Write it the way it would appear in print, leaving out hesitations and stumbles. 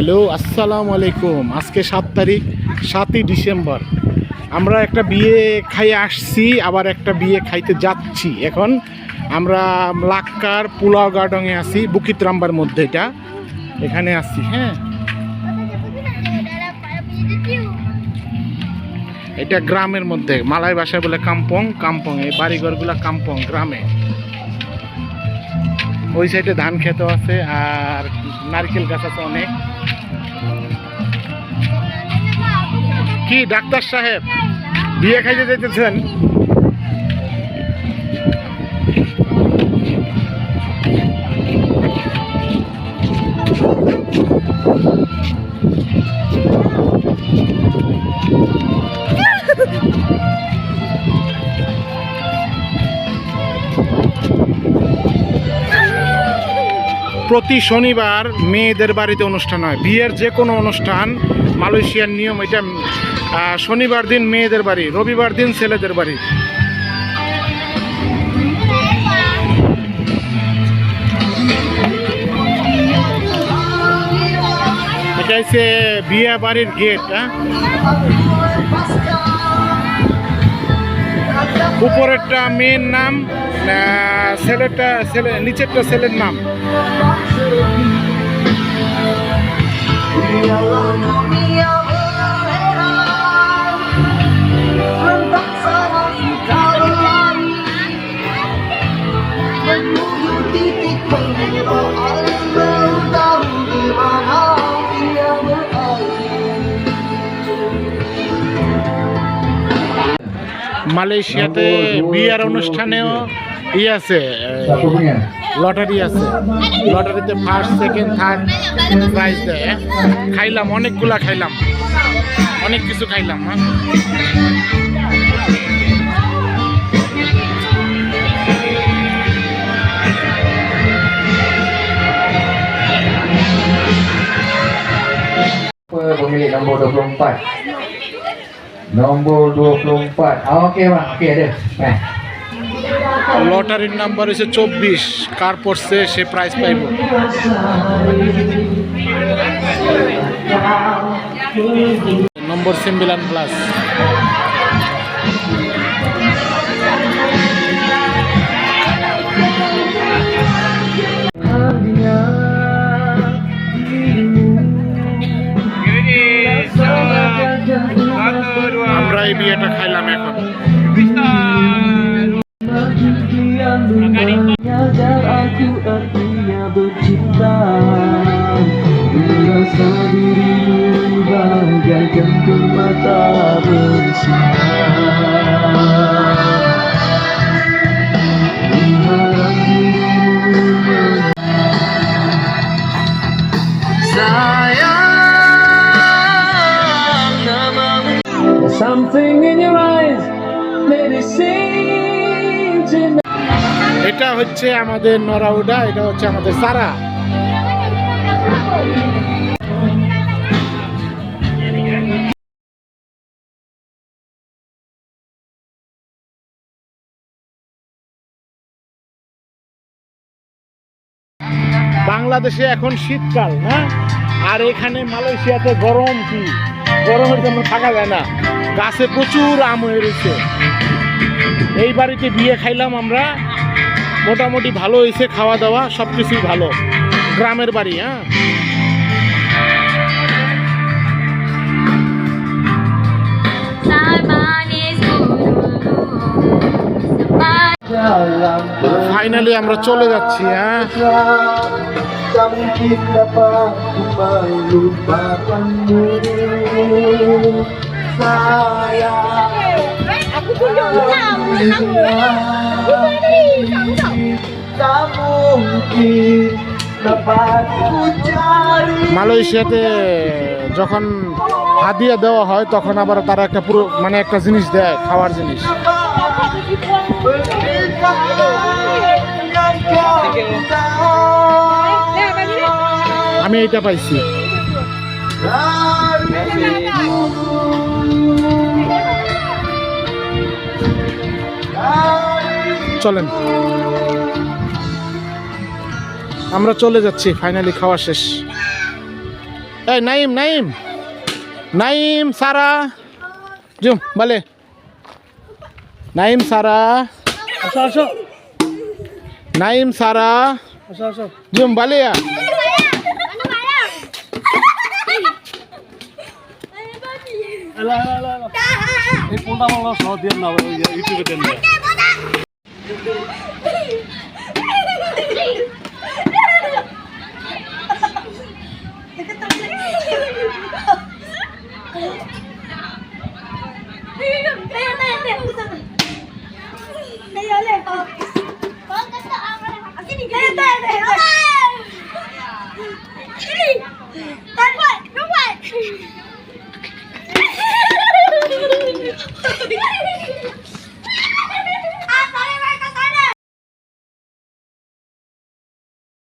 Hello, আসসালামু আলাইকুম। আজকে 7 ডিসেম্বর। আমরা একটা বিয়ে খাইয়ে আসছি, আবার একটা বিয়ে খাইতে যাচ্ছি। এখন আমরা লাক্কার পোলাও গার্ডনে আছি, বুকিত রামবার মধ্যে। এখানে আসছি। হ্যাঁ, এটা গ্রামের মধ্যে, মালয় ভাষায় বলে কাম্পং। এই বাড়িঘরগুলা কাম্পং গ্রামে। ওই সাইডে ধান ক্ষেত আছে আর নারকেল গাছ আছে অনেক। কি ডাক্তার সাহেব, বিয়ে খাইতে যেতেছেন? প্রতি শনিবার মেয়েদের বাড়িতে অনুষ্ঠান হয়। বিয়ের যে কোনো অনুষ্ঠান মালয়েশিয়ার নিয়ম এটা। শনিবার দিন মেয়েদের বাড়ি, রবিবার দিন ছেলেদের বাড়ি। এটা হচ্ছে বিয়ে বাড়ির গেট। উপরেরটা মেয়ের নাম, নিচেরটা ছেলের নাম। মালয়েশিয়াতে বিয়ের অনুষ্ঠানেও আছে, লটারি আছে। লটারিতে ফার্স্ট, সেকেন্ড, থার্ড প্রাইজ দেয়। খাইলাম, অনেকগুলা খাইলাম, অনেক কিছু খাইলাম। Pemilik nombor 24. Nombor 24. Okey bang, okey ada. লটারির নাম্বার হচ্ছে 24। কার পড়ছে সে প্রাইজ পাইব। নম্বর 9+। আমরা এই বিয়েটা খাইলাম এখন। Aku artinya bercinta, merasa dirimu bagaikan permata bersinar. Mengharap dirimu sayang namamu. Something in your eyes made it seem tonight. এটা হচ্ছে আমাদের নরাউডা, এটা হচ্ছে আমাদের সারা। বাংলাদেশে এখন শীতকাল না, আর এখানে মালয়েশিয়াতে গরম। কি গরমের জন্য থাকা যায় না, গাছে প্রচুর আম হয়ে রয়েছে। এই বাড়িতে বিয়ে খাইলাম আমরা, মোটামুটি ভালো হয়েছে, খাওয়া দাওয়া সব কিছুই ভালো। গ্রামের বাড়ি। ফাইনালি আমরা চলে যাচ্ছি। মালয়েশিয়াতে যখন হাদিয়া দেওয়া হয় তখন আবার তারা একটা পুরো একটা জিনিস দেয়, খাওয়ার জিনিস। আমি এইটা পাইছি। চলেন, আমরা চলে যাচ্ছি। ফাইনালি খাওয়া শেষ। এই নাইম নাইম নাইম সারা জুম বলে নাইম সারা আসো আসো নাইম সারা আসো আসো জুম বালিয়া এলা এলা এলা এলা এই কোনটা আমার সহ দিয়ে না ইউটিউবে দেন না